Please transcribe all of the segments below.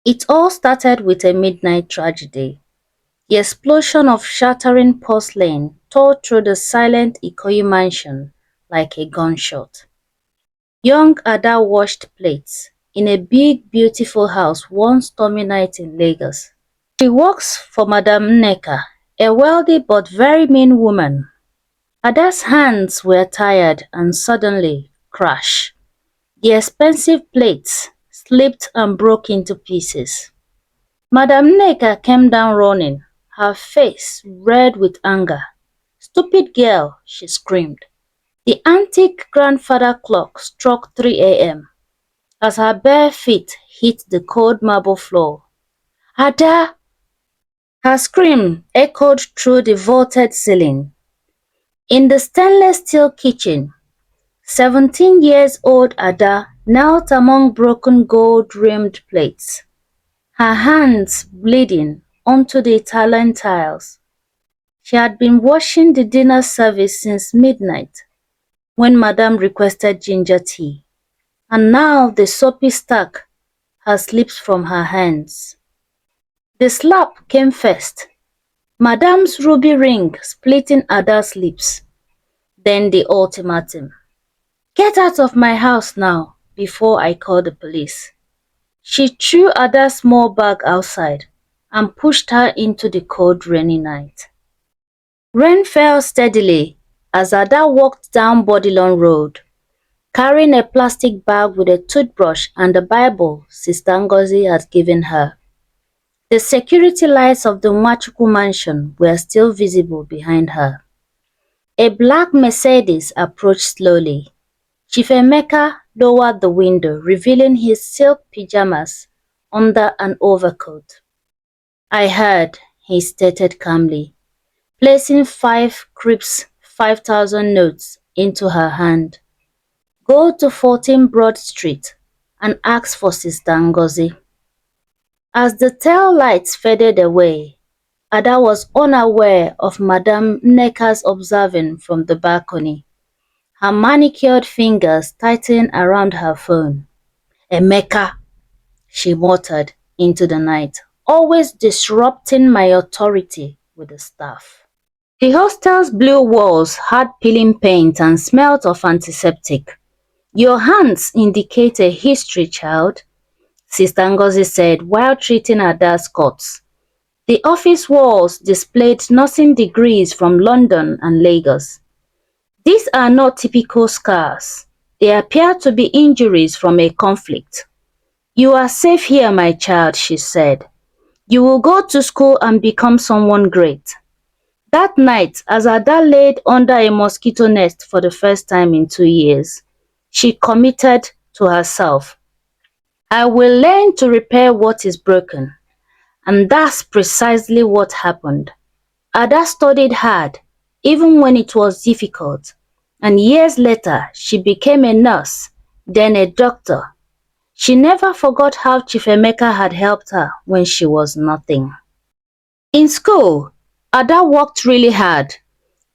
It all started with a midnight tragedy. The explosion of shattering porcelain tore through the silent Ikoyi mansion like a gunshot. Young Ada washed plates in a big beautiful house one stormy night in Lagos. She works for Madam Nneka, a wealthy but very mean woman. Ada's hands were tired and suddenly, crash, the expensive plates slipped and broke into pieces. Madam Nneka came down running, her face red with anger. "Stupid girl," she screamed. The antique grandfather clock struck 3 a.m. as her bare feet hit the cold marble floor. "Ada!" Her scream echoed through the vaulted ceiling. In the stainless steel kitchen, 17-year-old Ada knelt among broken gold-rimmed plates, her hands bleeding onto the Italian tiles. She had been watching the dinner service since midnight when Madame requested ginger tea, and now the soapy stack had slipped from her hands. The slap came first, Madame's ruby ring splitting Ada's lips, then the ultimatum. "Get out of my house now before I call the police." She threw Ada's small bag outside and pushed her into the cold rainy night. Rain fell steadily as Ada walked down Bodilon Road, carrying a plastic bag with a toothbrush and the Bible Sister Ngozi had given her. The security lights of the Nwachukwu mansion were still visible behind her. A black Mercedes approached slowly. Chief Emeka lowered the window, revealing his silk pajamas under an overcoat. "I heard," he stated calmly, placing 5 crisp 5,000 notes into her hand. "Go to 14 Broad Street and ask for Sister Ngozi." As the tail lights faded away, Ada was unaware of Madame Nneka's observing from the balcony, her manicured fingers tightening around her phone. "Emeka," she muttered into the night, "always disrupting my authority with the staff." The hostel's blue walls had peeling paint and smelt of antiseptic. "Your hands indicate a history, child," Sister Ngozi said while treating Ada's cuts. The office walls displayed nursing degrees from London and Lagos. "These are not typical scars. They appear to be injuries from a conflict." "You are safe here, my child," she said. "You will go to school and become someone great." That night, as Ada laid under a mosquito nest for the first time in 2 years, she committed to herself. "I will learn to repair what is broken." And that's precisely what happened. Ada studied hard, even when it was difficult, and years later she became a nurse, then a doctor. She never forgot how Chief Emeka had helped her when she was nothing. In school, Ada worked really hard,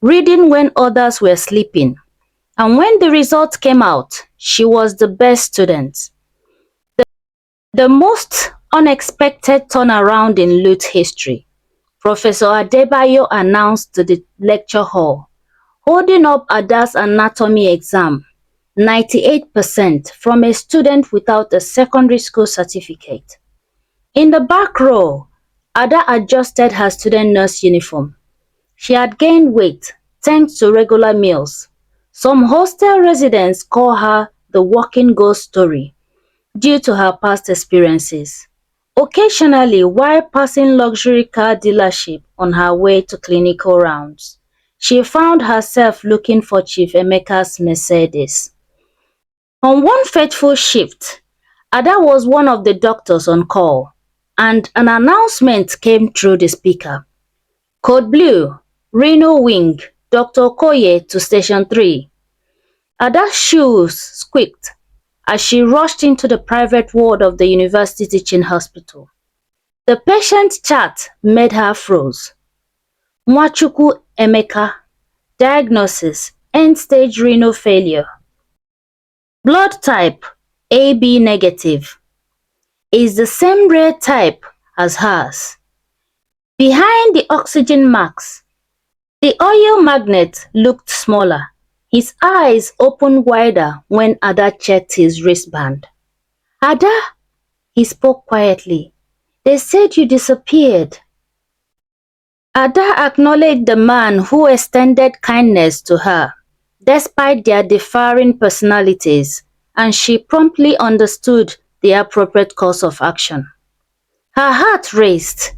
reading when others were sleeping, and when the results came out, she was the best student. The most unexpected turnaround in Lute history, Professor Adebayo announced to the lecture hall, holding up Ada's anatomy exam, 98% from a student without a secondary school certificate. In the back row, Ada adjusted her student nurse uniform. She had gained weight thanks to regular meals. Some hostel residents call her the walking ghost story due to her past experiences. Occasionally, while passing luxury car dealership on her way to clinical rounds, she found herself looking for Chief Emeka's Mercedes. On one fateful shift, Ada was one of the doctors on call, and an announcement came through the speaker. "Code Blue, Rhino Wing, Dr. Okoye to Station 3. Ada's shoes squeaked as she rushed into the private ward of the university teaching hospital. The patient chart made her froze. Nwachukwu Emeka, diagnosis, end-stage renal failure. Blood type, AB negative. is the same rare type as hers. Behind the oxygen mask, the oil magnet looked smaller. His eyes opened wider when Ada checked his wristband. Ada, he spoke quietly. They said you disappeared. Ada acknowledged the man who extended kindness to her, despite their differing personalities, and she promptly understood the appropriate course of action. Her heart raced.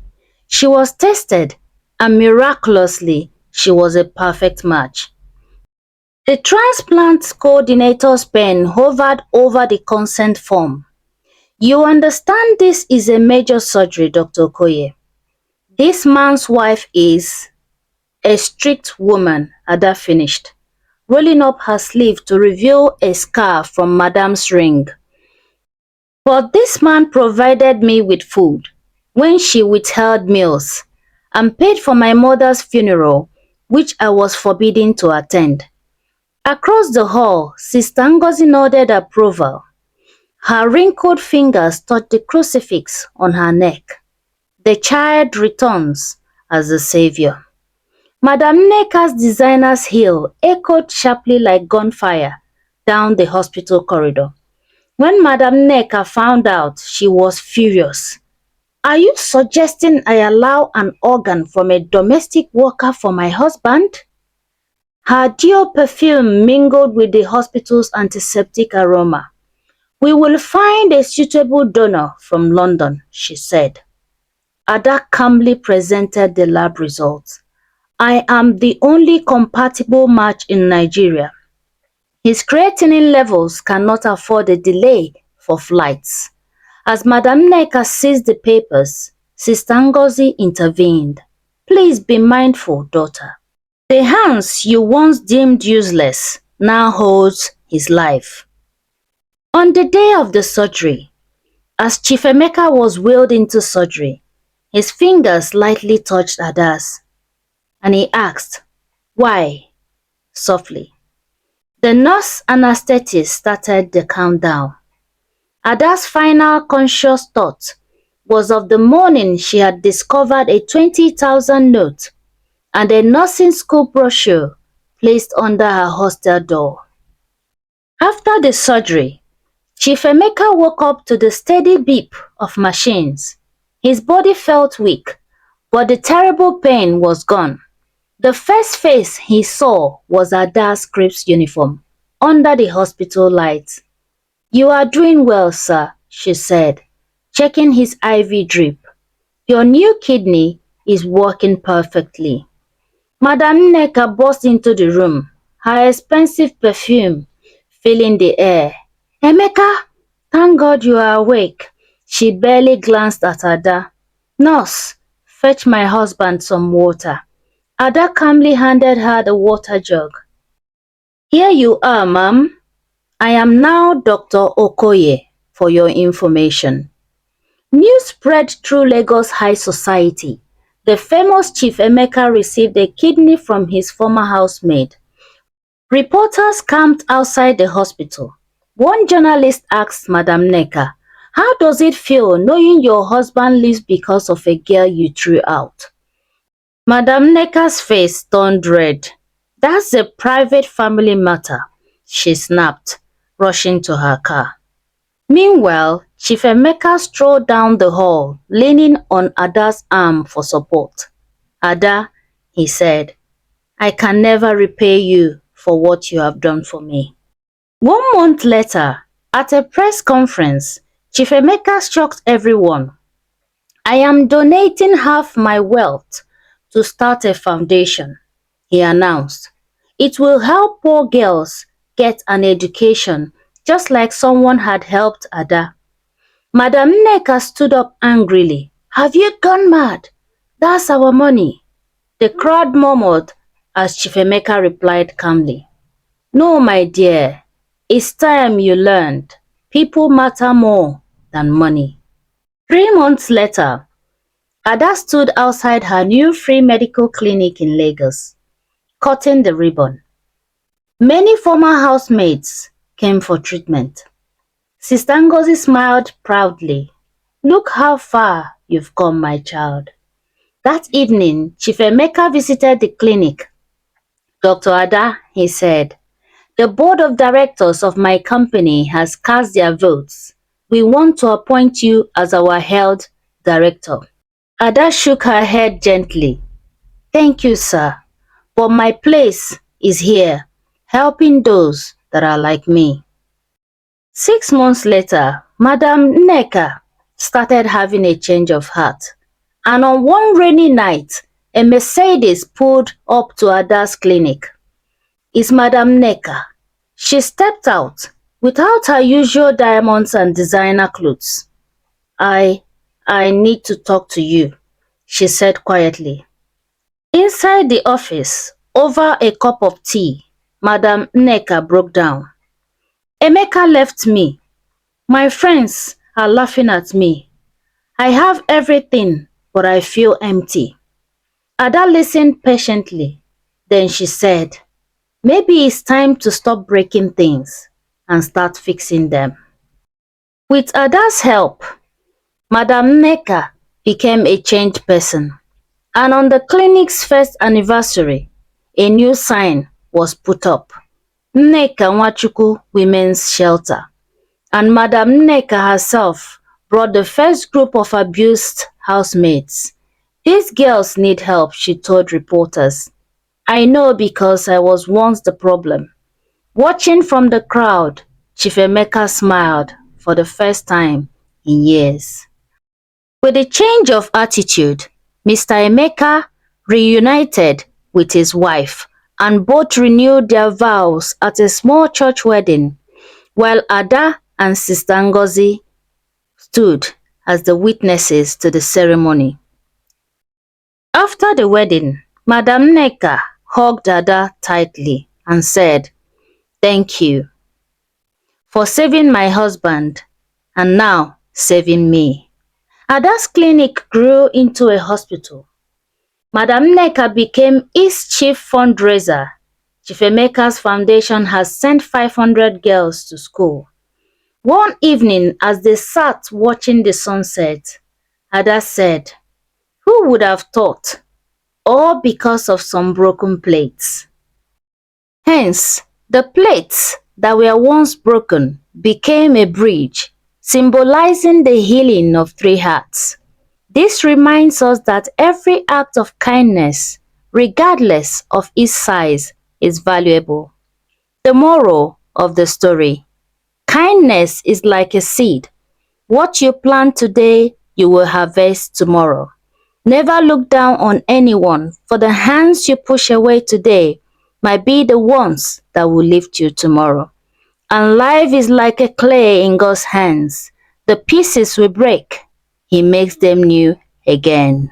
She was tested, and miraculously, she was a perfect match. The transplant coordinator's pen hovered over the consent form. You understand this is a major surgery, Dr. Okoye. This man's wife is a strict woman, Ada finished, rolling up her sleeve to reveal a scar from Madame's ring. But this man provided me with food when she withheld meals and paid for my mother's funeral, which I was forbidden to attend. Across the hall, Sister Ngozi nodded approval. Her wrinkled fingers touched the crucifix on her neck. The child returns as the savior. Madame Nneka's designer's heel echoed sharply like gunfire down the hospital corridor. When Madame Nneka found out, she was furious. Are you suggesting I allow an organ from a domestic worker for my husband? Her Dior perfume mingled with the hospital's antiseptic aroma. We will find a suitable donor from London, she said. Ada calmly presented the lab results. I am the only compatible match in Nigeria. His creatinine levels cannot afford a delay for flights. As Madame Nneka seized the papers, Sister Ngozi intervened. Please be mindful, daughter. The hands you once deemed useless now holds his life. On the day of the surgery, as Chief Emeka was wheeled into surgery, his fingers lightly touched Ada's, and he asked, "Why?" softly. The nurse anesthetist started the countdown. Ada's final conscious thought was of the morning she had discovered a 20,000 note and a nursing school brochure placed under her hostel door. After the surgery, Chief Emeka woke up to the steady beep of machines. His body felt weak, but the terrible pain was gone. The first face he saw was Ada's Crips uniform under the hospital lights. You are doing well, sir, she said, checking his IV drip. Your new kidney is working perfectly. Madame Nneka burst into the room, her expensive perfume filling the air. Emeka, thank God you are awake. She barely glanced at Ada. Nurse, fetch my husband some water. Ada calmly handed her the water jug. Here you are, ma'am. I am now Dr. Okoye, for your information. News spread through Lagos High Society. The famous Chief Emeka received a kidney from his former housemaid. Reporters camped outside the hospital. One journalist asked Madame Nneka, how does it feel knowing your husband lives because of a girl you threw out? Madame Nneka's face turned red. That's a private family matter, she snapped, rushing to her car. Meanwhile, Chief Emeka strolled down the hall, leaning on Ada's arm for support. Ada, he said, I can never repay you for what you have done for me. 1 month later, at a press conference, Chief Emeka shocked everyone. I am donating half my wealth to start a foundation, he announced. It will help poor girls get an education just like someone had helped Ada. Madame Nneka stood up angrily. Have you gone mad? That's our money. The crowd murmured as Chief Emeka replied calmly. No, my dear, it's time you learned. People matter more than money. 3 months later, Ada stood outside her new free medical clinic in Lagos, cutting the ribbon. Many former housemates came for treatment. Sister Ngozi smiled proudly. Look how far you've come, my child. That evening, Chief Emeka visited the clinic. Dr. Ada, he said, the board of directors of my company has cast their votes. We want to appoint you as our health director. Ada shook her head gently. Thank you, sir, but my place is here, helping those that are like me. 6 months later, Madam Nneka started having a change of heart, and on one rainy night, a Mercedes pulled up to Ada's clinic. It's Madam Nneka. She stepped out without her usual diamonds and designer clothes. I need to talk to you, she said quietly. Inside the office, over a cup of tea, Madam Nneka broke down. Emeka left me. My friends are laughing at me. I have everything, but I feel empty. Ada listened patiently. Then she said, maybe it's time to stop breaking things and start fixing them. With Ada's help, Madam Nneka became a changed person. And on the clinic's first anniversary, a new sign was put up. Nneka Nwachukwu Women's Shelter. And Madam Nneka herself brought the first group of abused housemates. These girls need help, she told reporters. I know because I was once the problem. Watching from the crowd, Chief Emeka smiled for the first time in years. With a change of attitude, Mr. Emeka reunited with his wife and both renewed their vows at a small church wedding, while Ada and Sister Ngozi stood as the witnesses to the ceremony. After the wedding, Madam Nneka hugged Ada tightly and said, thank you for saving my husband and now saving me. Ada's clinic grew into a hospital. Madam Nneka became its chief fundraiser. Chief Emeka's foundation has sent 500 girls to school. One evening, as they sat watching the sunset, Ada said, who would have thought? All because of some broken plates. Hence, the plates that were once broken became a bridge, symbolizing the healing of three hearts. This reminds us that every act of kindness, regardless of its size, is valuable. The moral of the story: kindness is like a seed. What you plant today, you will harvest tomorrow. Never look down on anyone, for the hands you push away today might be the ones that will lift you tomorrow. And life is like a clay in God's hands. The pieces will break. He makes them new again.